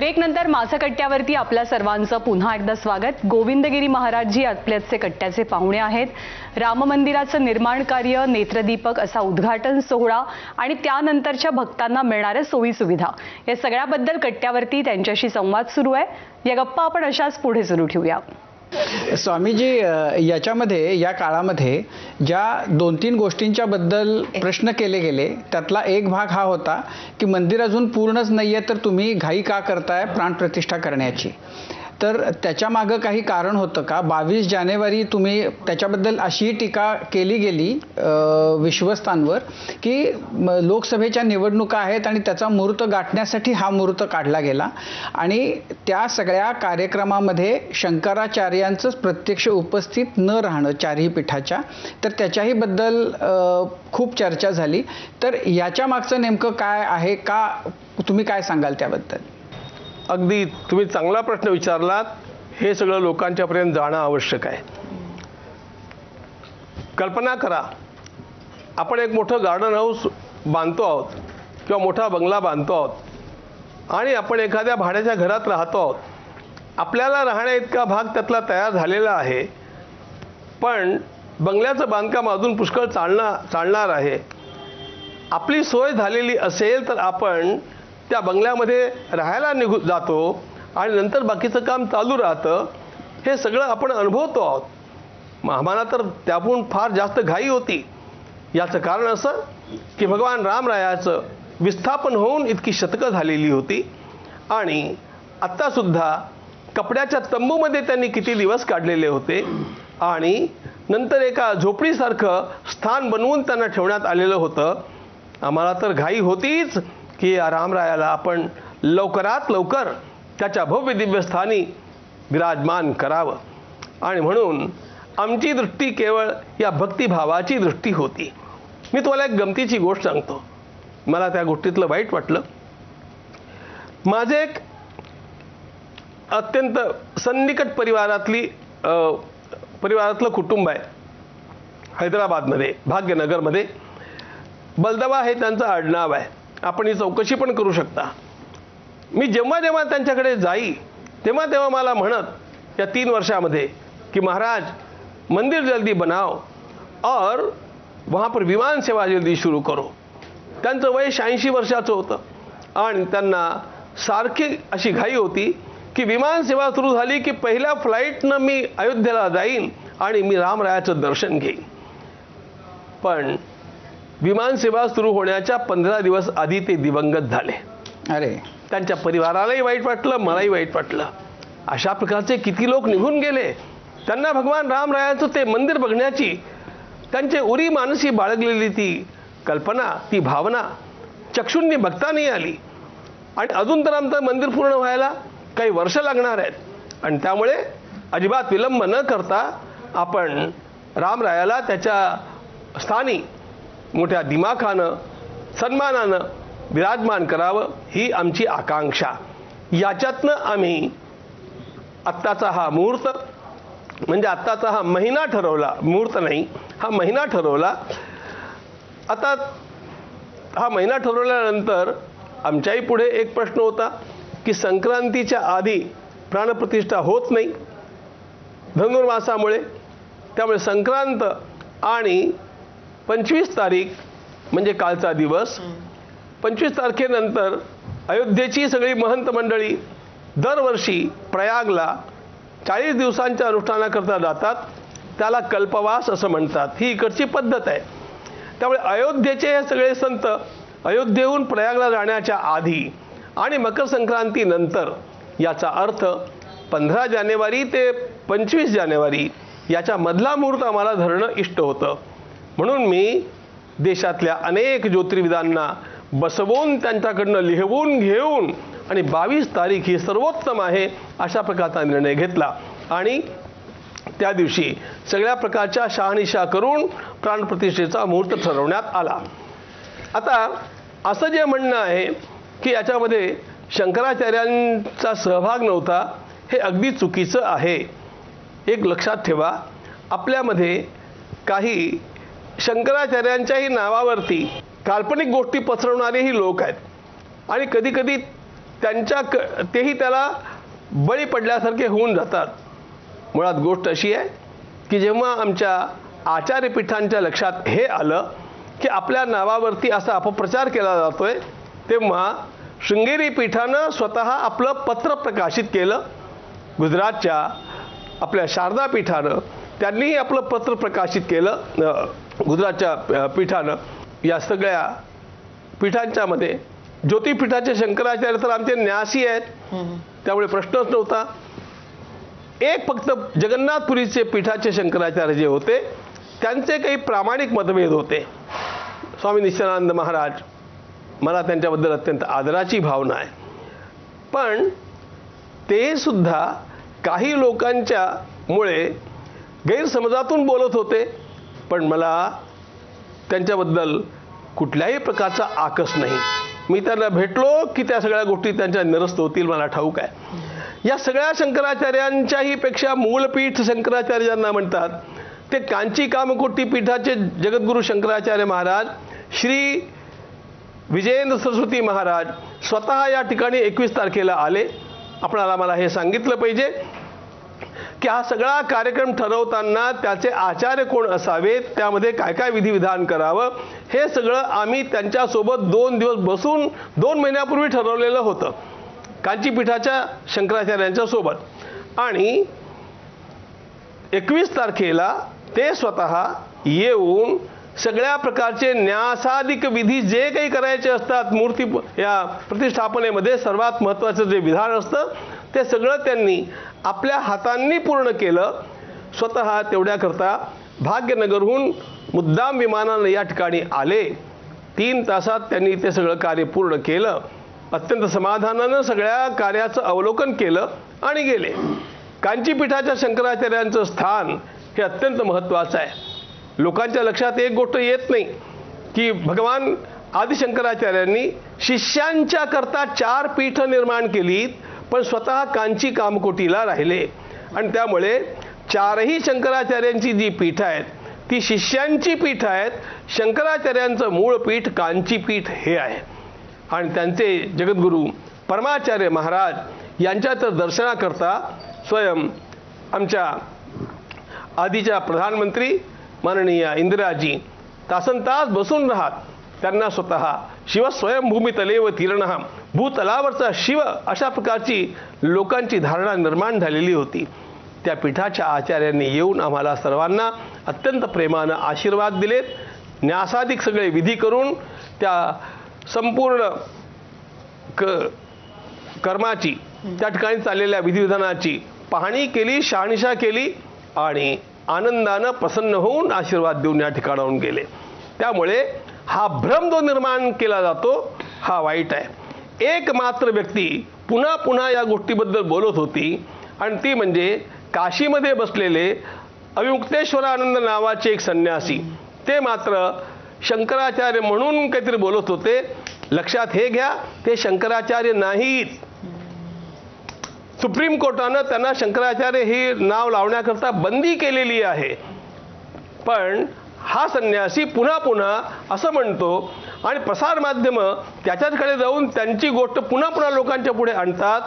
Break नंतर माझा कट्ट्यावरती आपल्या सर्वांचं पुन्हा एकदा स्वागत। गोविंदगिरी महाराजजी आपल्याचे कट्ट्याचे पाहुणे आहेत। राम मंदिराचं निर्माण कार्य, नेत्रदीपक असा उद्घाटन सोहळा आणि त्यानंतरच्या भक्तांना मिळणाऱ्या सोयी सुविधा या सगळ्याबद्दल कट्ट्यावरती त्यांच्याशी संवाद सुरू आहे। या गप्पा आपण अशाच पुढे सुरू ठेवूया। स्वामीजी, याच्यामध्ये या काळामध्ये ज्या 2-3 गोष्टींच्या बद्दल प्रश्न केले गेले त्यातला एक भाग हा होता की मंदिर अजून पूर्णच नाहीये तर तुम्ही घाई का करताय प्राणप्रतिष्ठा करण्याची। तर त्याच्या मागे काही कारण होतं का? 22 जानेवारी तुम्ही त्याच्याबद्दल अशी टीका केली गेली विश्वस्तांवर की लोकसभेच्या निवडणुका आहेत आणि त्याचा मुहूर्त गाठण्यासाठी हा मुहूर्त काढला गेला आणि त्या सगळ्या कार्यक्रमामध्ये शंकराचार्यांचंच प्रत्यक्ष उपस्थित न राहणं चारही पीठाच्या, तर त्याच्याही बद्दल खूप चर्चा झाली। तर याच्या मागचं नेमकं काय आहे का, तुम्ही काय सांगाल त्याबद्दल? अगदी तुम्ही चांगला प्रश्न विचारलात। हे सगळं लोकांच्यापर्यंत जाणं आवश्यक आहे। कल्पना करा, आपण एक मोठं गार्डन हाऊस बांधतो आहोत किंवा मोठा बंगला बांधतो आहोत आणि आपण एखाद्या भाड्याच्या घरात राहतो आहोत। आपल्याला राहण्या इतका भाग त्यातला तयार झालेला आहे, पण बंगल्याचं बांधकाम अजून पुष्कळ चालणार आहे। आपली सोय झालेली असेल तर आपण त्या बंगल्यामध्ये राहायला जातो आणि नंतर बाकीचं काम चालू राहतं। हे सगळं आपण अनुभवतो आहोत। आम्हाला तर त्याहून फार जास्त घाई होती। याचं कारण असं की भगवान रामरायाचं विस्थापन होऊन इतकी शतकं झालेली होती आणि आत्तासुद्धा कपड्याच्या तंबूमध्ये त्यांनी किती दिवस काढलेले होते आणि नंतर एका झोपडीसारखं स्थान बनवून त्यांना ठेवण्यात आलेलं होतं। आम्हाला तर घाई होतीच की या रामरायाला आपण लवकरात लवकर त्याच्या भव्य दिव्यस्थानी विराजमान करावं आणि म्हणून आमची दृष्टी केवळ या भक्तिभावाची दृष्टी होती। मी तुम्हाला एक गमतीची गोष्ट सांगतो। मला त्या गोष्टीतलं वाईट वाटलं। माझे एक अत्यंत सन्निकट परिवारातलं कुटुंब आहे हैदराबादमध्ये, भाग्यनगरमध्ये। बलदवा हे त्यांचं आडनाव आहे। आपण ही चौकशी पण करू शकता। मी जेव्हा जेव्हा त्यांच्याकडे जाई तेव्हा मला म्हणत या 3 वर्षामध्ये की महाराज मंदिर जल्दी बनाओ और वहाँ पर विमान सेवा जल्दी शुरू करो। त्यांचं वय 86 वर्षाचं होतं आणि त्यांना सारखी अशी घाई होती की विमान सेवा सुरू झाली की पहिल्या फ्लाईटनं मी अयोध्येला जाईन आणि मी रामरायाचं दर्शन घेईन। पण विमान सेवा सुरू होण्याच्या 15 दिवस आधी ते दिवंगत झाले। अरे, त्यांच्या परिवारालाही वाईट वाटलं, मलाही वाईट वाटलं। अशा प्रकारचे किती लोक निघून गेले। त्यांना भगवान रामरायाचं ते मंदिर बघण्याची त्यांचे उरी मानसी बाळगलेली ती कल्पना, ती भावना चक्षुंनी बघता नाही आली आणि अजून तर आमचं मंदिर पूर्ण व्हायला काही वर्ष लागणार आहेत आणि त्यामुळे अजिबात विलंब न करता आपण रामरायाला त्याच्या स्थानी मोठ्या दिमाखानं सन्मानानं विराजमान करावं ही आमची आकांक्षा। याच्यातनं आम्ही आत्ताचा हा मुहूर्त म्हणजे आत्ताचा हा महिना ठरवला, मुहूर्त नाही, हा महिना ठरवला। आता हा महिना ठरवल्यानंतर आमच्याही पुढे एक प्रश्न होता की संक्रांतीच्या आधी प्राणप्रतिष्ठा होत नाही धनुर्मासामुळे। त्यामुळे संक्रांत आणि 25 तारीख म्हणजे कालचा दिवस, 25 तारखेनंतर अयोध्येची सगळी महंत मंडळी दरवर्षी प्रयागला 40 दिवसांच्या अनुष्ठानाकरता जातात। त्याला कल्पवास असं म्हणतात। ही इकडची पद्धत आहे। त्यामुळे अयोध्येचे हे सगळे संत अयोध्येहून प्रयागला जाण्याच्या आधी आणि मकर संक्रांतीनंतर, याचा अर्थ 15 जानेवारी ते 25 जानेवारी याच्या मधला मुहूर्त आम्हाला धरणं इष्ट होतं। म्हणून मी देशातल्या अनेक ज्योतिर्विदांना बसवून त्यांच्याकडनं लिहवून घेऊन आणि 22 तारीख ही सर्वोत्तम आहे अशा प्रकारचा निर्णय घेतला आणि त्या दिवशी सगळ्या प्रकारच्या शहानिशा करून प्राणप्रतिष्ठेचा मुहूर्त ठरवण्यात आला। आता असं जे म्हणणं आहे की याच्यामध्ये शंकराचार्यांचा सहभाग नव्हता, हे अगदी चुकीचं आहे। एक लक्षात ठेवा, आपल्यामध्ये काही शंकराचार्यांच्याही नावावरती काल्पनिक गोष्टी पसरवणारेही लोक आहेत आणि कधीकधी तेही त्याला बळी पडल्यासारखे होऊन जातात. मुळात गोष्ट अशी आहे की जेव्हा आमच्या आचार्यपीठांच्या लक्षात हे आलं की आपल्या नावावरती असा अपप्रचार केला जातोय, तेव्हा शृंगेरी पीठानं स्वतः आपलं पत्र प्रकाशित केलं. गुजरातच्या आपल्या शारदा पीठानं त्यांनीही आपलं पत्र प्रकाशित केलं. गुजरातच्या पीठानं या सगळ्या पीठांच्या मध्ये ज्योतिपीठाचे शंकराचार्य तर आमचे न्यासी आहेत, त्यामुळे प्रश्नच नव्हता. एक फक्त जगन्नाथपुरीचे पीठाचे शंकराचार्य जे होते त्यांचे काही प्रामाणिक मतभेद होते. स्वामी नित्यानंद महाराज, मला त्यांच्याबद्दल अत्यंत आदराची भावना आहे, पण ते सुद्धा काही लोकांच्या मुळे गैरसमजातून बोलत होते. पण मला त्यांच्याबद्दल कुठल्याही प्रकारचा आकस नाही. मी त्यांना भेटलो की त्या सगळ्या गोष्टी त्यांच्या निरस्त होतील, मला ठाऊक आहे. या सगळ्या शंकराचार्यांच्याही पेक्षा मूलपीठ शंकराचार्य ज्यांना म्हणतात ते कांची कामकोटी पीठाचे जगद्गुरू शंकराचार्य महाराज श्री विजयेंद्र सरस्वती महाराज स्वतः या ठिकाणी 21 तारखेला आले. आपणाला मला हे सांगितलं पाहिजे की हा सगळा कार्यक्रम ठरवताना त्याचे आचार्य कोण असावेत, त्यामध्ये काय काय विधिविधान करावं, हे सगळं आम्ही त्यांच्यासोबत 2 दिवस बसून 2 महिन्यापूर्वी ठरवलेलं होतं कांचीपीठाच्या शंकराचार्यांच्या सोबत. आणि 21 तारखेला ते स्वतः येऊन सगळ्या प्रकारचे न्यासादिक विधी जे काही करायचे असतात, मूर्ती या प्रतिष्ठापनेमध्ये सर्वात महत्त्वाचं जे विधान असतं ते सगळं त्यांनी आपल्या हातांनी पूर्ण केलं. स्वतः तेवढ्याकरता भाग्यनगरहून मुद्दाम विमानानं या ठिकाणी आले. 3 तासात त्यांनी ते सगळं कार्य पूर्ण केलं. अत्यंत समाधानानं सगळ्या कार्याचं अवलोकन केलं आणि गेले. कांचीपीठाच्या शंकराचार्यांचं स्थान हे अत्यंत महत्त्वाचं आहे. लोकांच्या लक्षात एक गोष्ट येत नाही की भगवान आदिशंकराचार्यांनी शिष्यांच्या करता 4 पीठ निर्माण केली, पण स्वतः कांची कामकोटीला राहिले. आणि त्यामुळे 4ही शंकराचार्यांची जी पीठ आहेत ती शिष्यांची पीठ आहेत. शंकराचार्यांचं मूळ पीठ कांचीपीठ हे आहे. आणि त्यांचे जगद्गुरू परमाचार्य महाराज यांच्या तर दर्शनाकरता स्वयं आमच्या आधीच्या प्रधानमंत्री माननीय इंदिराजी तासनतास बसून राहत. त्यांना स्वतः शिव स्वयंभूमीतलेव तीर्णः, भूतलावरचा शिव अशा प्रकारची लोकांची धारणा निर्माण झालेली होती. त्या पीठाच्या आचार्यांनी येऊन आम्हाला सर्वांना अत्यंत प्रेमानं आशीर्वाद दिलेत. न्यासादिक सगळे विधी करून त्या संपूर्ण कर्माची, त्या ठिकाणी चाललेल्या विधिविधानाची पाहणी केली, शहानिशा केली आणि आनंदानं प्रसन्न होऊन आशीर्वाद देऊन या ठिकाणाहून गेले. त्यामुळे हा भ्रम जो निर्माण केला जातो हा वाईट आहे. एक मात्र व्यक्ती पुन्हा पुन्हा या गोष्टीबद्दल बोलत होती आणि ती म्हणजे काशीमध्ये बसलेले अविमुक्तेश्वरानंद नावाचे एक संन्यासी. ते मात्र शंकराचार्य म्हणून काहीतरी बोलत होते. लक्षात हे घ्या, ते शंकराचार्य नाहीत. सुप्रीम कोर्टानं त्यांना शंकराचार्य हे नाव लावण्याकरता बंदी केलेली आहे. पण हा संन्यासी पुन्हा पुन्हा असं म्हणतो आणि प्रसारमाध्यमं त्याच्याकडे जाऊन त्यांची गोष्ट पुन्हा पुन्हा लोकांच्या पुढे आणतात.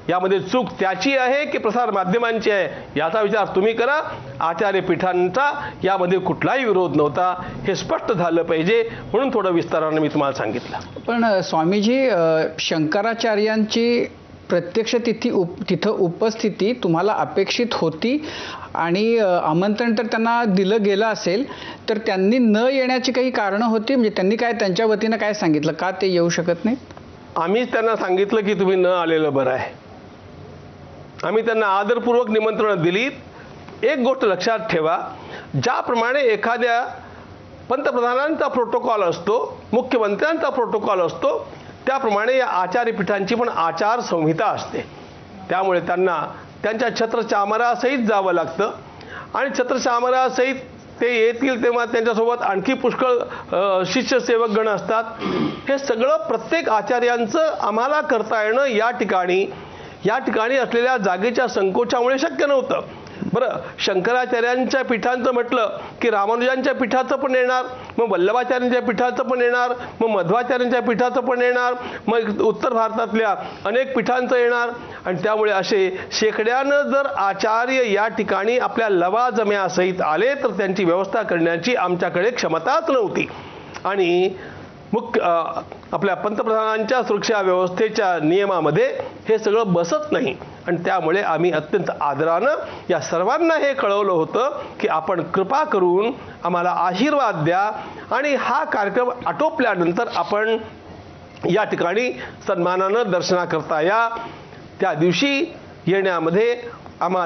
यामध्ये चूक त्याची आहे की प्रसार माध्यमांची आहे, याचा विचार तुम्ही करा. आचार्य पीठांचा यामध्ये कुठलाही विरोध नव्हता, हे स्पष्ट झालं पाहिजे म्हणून थोडं विस्ताराने मी तुम्हाला सांगितलं. पण स्वामीजी, शंकराचार्यांची प्रत्यक्ष तिथं उपस्थिती तुम्हाला अपेक्षित होती आणि आमंत्रण तर त्यांना दिलं गेलं असेल, तर त्यांनी न येण्याची काही कारणं होती? म्हणजे त्यांनी काय त्यांच्या वतीनं काय सांगितलं का ते येऊ शकत नाही? आम्हीच त्यांना सांगितलं की तुम्ही न आलेलं बरं आहे. आम्ही त्यांना आदरपूर्वक निमंत्रण दिलीत. एक गोष्ट लक्षात ठेवा, ज्याप्रमाणे एखाद्या पंतप्रधानांचा प्रोटोकॉल असतो, मुख्यमंत्र्यांचा प्रोटोकॉल असतो, त्याप्रमाणे या आचार्यपीठांची पण आचारसंहिता असते. त्यामुळे त्यांना त्यांच्या छत्रचामरासहित जावं लागतं आणि छत्रचामरासहित ते येतील तेव्हा त्यांच्यासोबत आणखी पुष्कळ शिष्यसेवक गण असतात. हे सगळं प्रत्येक आचार्यांचं आम्हाला करता येणं या ठिकाणी असलेल्या जागेच्या संकोचामुळे शक्य नव्हतं. बरं, शंकराचार्यांच्या पीठांचं म्हटलं की रामानुजांच्या पीठाचं पण येणार, मग वल्लभाचार्यांच्या पीठाचं पण येणार, मग मध्वाचार्यांच्या पीठाचं पण येणार, मग उत्तर भारतातल्या अनेक पीठांचं येणार. आणि त्यामुळे असे शेकड्यानं जर आचार्य या ठिकाणी आपल्या लवाजम्यासहित आले तर त्यांची व्यवस्था करण्याची आमच्याकडे क्षमताच नव्हती. आणि आपल्या पंतप्रधानांच्या सुरक्षा व्यवस्थेच्या नियमामध्ये हे सगळं बसत नाही. आणि त्यामुळे आम्ही अत्यंत आदरानं या सर्वांना हे कळवलं होतं की आपण कृपा करून आम्हाला आशीर्वाद द्या आणि हा कार्यक्रम आटोपल्यानंतर आपण या ठिकाणी सन्मानानं दर्शनाकरता या. त्या दिवशी येण्यामध्ये आम्हाला